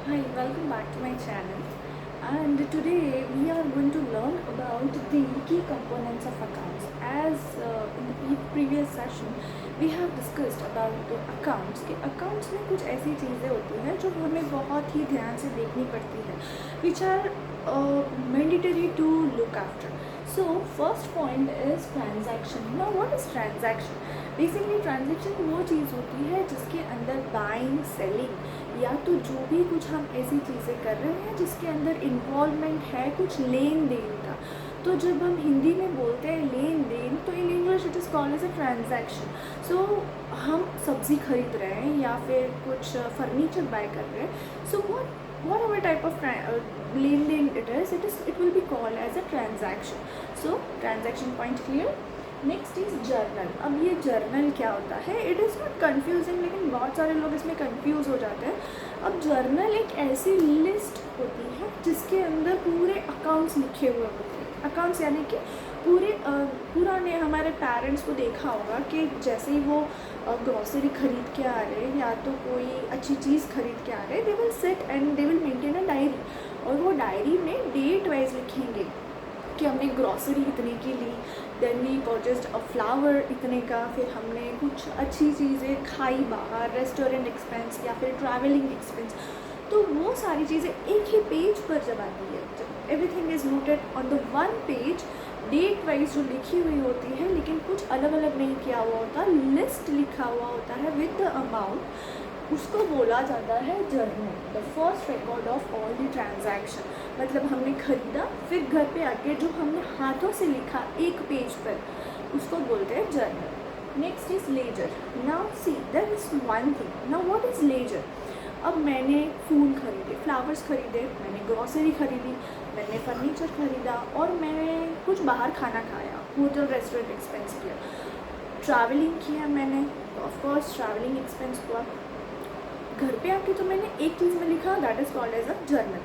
Hi, welcome back to my channel. And today we are going to learn about the key components of accounts. As in the previous session, we have discussed about the accounts. कि accounts में कुछ ऐसी चीज़ें होती हैं जो हमें बहुत ही ध्यान से देखनी पड़ती है, which are mandatory to look after. So first point is transaction. Now what is transaction? Basically transaction वो चीज़ होती है जिसके अंदर buying, selling या तो जो भी कुछ हम ऐसी चीज़ें कर रहे हैं जिसके अंदर इन्वॉल्वमेंट है कुछ लेन देन का। तो जब हम हिंदी में बोलते हैं लेन देन तो in English it is called as a transaction. So हम सब्ज़ी खरीद रहे हैं या फिर कुछ फर्नीचर बाय कर रहे हैं, so what ever type of लेन देन it will be called as a transaction. So transaction point clear. Next is journal. अब ये जर्नल क्या होता है? इट इज़ नॉट कन्फ्यूजिंग, लेकिन बहुत सारे लोग इसमें कंफ्यूज हो जाते हैं। अब जर्नल एक ऐसी लिस्ट होती है जिसके अंदर पूरे अकाउंट्स लिखे हुए होते हैं। अकाउंट्स यानी कि पुराने हमारे पेरेंट्स को देखा होगा कि जैसे ही वो ग्रॉसरी खरीद के आ रहे हैं या तो कोई अच्छी चीज़ खरीद के आ रहे हैं, they will sit and they will maintain a diary, और वो डायरी में डेट वाइज लिखेंगे कि हमने ग्रॉसरी इतने की ली, then we purchased a flower इतने का, फिर हमने कुछ अच्छी चीज़ें खाई बाहर, रेस्टोरेंट एक्सपेंस या फिर ट्रैवलिंग एक्सपेंस। तो वो सारी चीज़ें एक ही पेज पर जब आती है, जब everything is noted on the one page, date wise जो लिखी हुई होती है, लेकिन कुछ अलग अलग नहीं किया हुआ होता, लिस्ट लिखा हुआ होता है विद द अमाउंट, उसको बोला जाता है journal, the first record of all the transaction. मतलब हमने खरीदा, फिर घर पे आके जो हमने हाथों से लिखा एक पेज पर, उसको बोलते हैं journal. Next is ledger. Now see there is one thing. Now what is ledger? अब मैंने फूल खरीदे, फ्लावर्स खरीदे, मैंने ग्रॉसरी खरीदी, मैंने फर्नीचर खरीदा, और मैंने कुछ बाहर खाना खाया, होटल रेस्टोरेंट एक्सपेंस किया, ट्रैवलिंग किया मैंने, तो ऑफकोर्स ट्रैवलिंग एक्सपेंस हुआ। घर पे आके तो मैंने एक चीज़ में लिखा, that is called as a journal.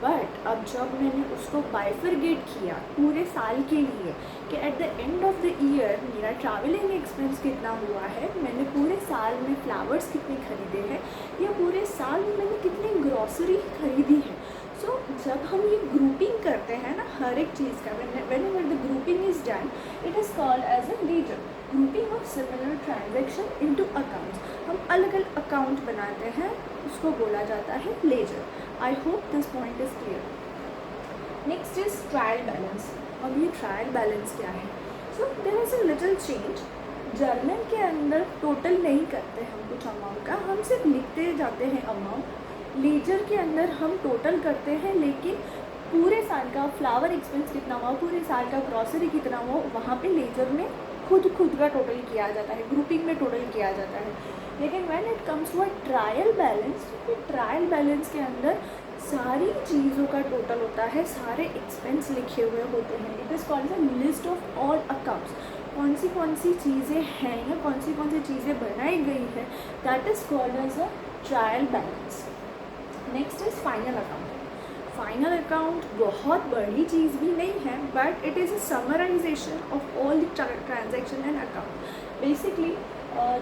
But अब जब मैंने उसको बाइफरगेट किया पूरे साल के लिए कि at the end of the year मेरा ट्रैवलिंग एक्सपेंस कितना हुआ है, मैंने पूरे साल में फ्लावर्स कितने खरीदे हैं, या पूरे साल में मैंने कितनी ग्रॉसरी खरीदी है। सो जब हम ये ग्रुपिंग करते हैं ना हर एक चीज़ का, whenever the grouping is done, it is called as a ledger. Grouping of similar transaction into accounts, हम अलग अलग अकाउंट बनाते हैं, उसको बोला जाता है ledger. I hope this point is clear. Next is trial balance. अब ये ट्रायल बैलेंस क्या है? So there is a little change. Journal के अंदर टोटल नहीं करते हम कुछ अमाउंट का, हम सिर्फ लिखते जाते हैं अमाउंट। लेजर के अंदर हम टोटल करते हैं, लेकिन पूरे साल का फ्लावर एक्सपेंस कितना हुआ, पूरे साल का ग्रॉसरी कितना हुआ, वहाँ पे लेजर में खुद का टोटल किया जाता है, ग्रुपिंग में टोटल किया जाता है। लेकिन when it comes to a trial balance, तो ट्रायल बैलेंस के अंदर सारी चीज़ों का टोटल होता है, सारे एक्सपेंस लिखे हुए होते हैं। It is called a list of all accounts. कौन सी चीज़ें हैं या कौन सी चीज़ें बनाई गई है, that is called as a trial balance. Next is final account. Final account बहुत बड़ी चीज़ भी नहीं है, but it is a summarization of all the transaction and account. Basically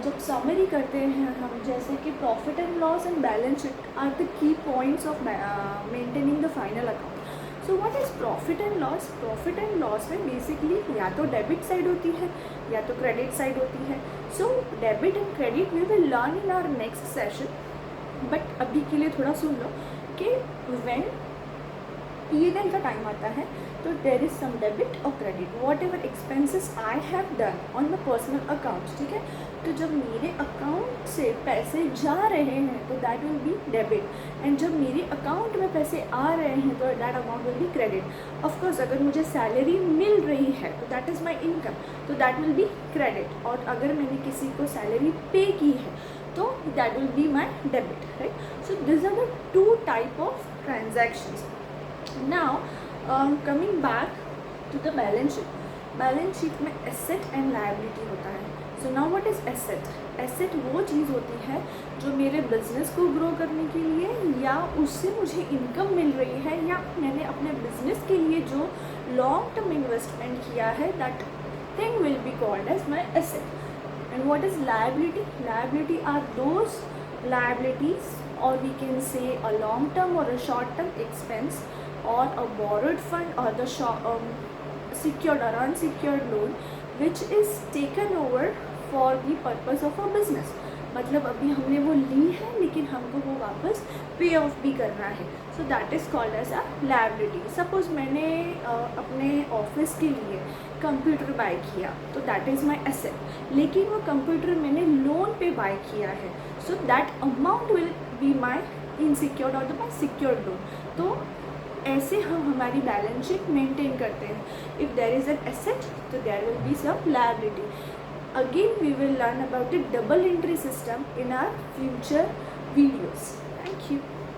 जब समरी करते हैं हम, जैसे कि profit and loss and balance sheet are the key points of maintaining the final account. So what is profit and loss? Profit and loss में basically या तो debit side होती है या तो क्रेडिट साइड होती है। So debit and credit we will learn in our next session, but अभी के लिए थोड़ा सुन लो कि व्हेन P&L का टाइम आता है तो देर इज़ सम डेबिट और credit, what ever expenses I have done on the personal account. ठीक है, तो जब मेरे अकाउंट से पैसे जा रहे हैं तो that will B debit, and जब मेरे अकाउंट में पैसे आ रहे हैं तो that amount will be credit. Of course अगर मुझे सैलरी मिल रही है तो दैट इज़ माई इनकम, तो दैट विल बी क्रेडिट, और अगर मैंने किसी को सैलरी पे की है तो that will be my debit, right. So this are the two type of transactions. Now coming back to the balance sheet. Balance sheet में एसेट एंड लायबिलिटी होता है। So now what is asset? Asset वो चीज़ होती है जो मेरे business को ग्रो करने के लिए या उससे मुझे इनकम मिल रही है, या मैंने अपने बिजनेस के लिए जो लॉन्ग टर्म इन्वेस्टमेंट किया है, that thing will be called as my asset. And what is liability? Liability are those liabilities or we can say a long term or a short term expense, or a borrowed fund, or the secured or unsecured loan which is taken over for the purpose of a business. मतलब अभी हमने वो ली है लेकिन हमको वो वापस पे ऑफ भी करना है, so that is called as a liability. Suppose मैंने अपने ऑफिस के लिए कंप्यूटर बाय किया तो दैट इज़ माई एसेट, लेकिन वो कंप्यूटर मैंने लोन पे बाय किया है, so that amount will be my insecured और माई सिक्योर्ड लोन. तो ऐसे हम हमारी बैलेंस शीट मेंटेन करते हैं. If there is an asset तो there will be some liability. Again, we will learn about the double entry system in our future videos. Thank you.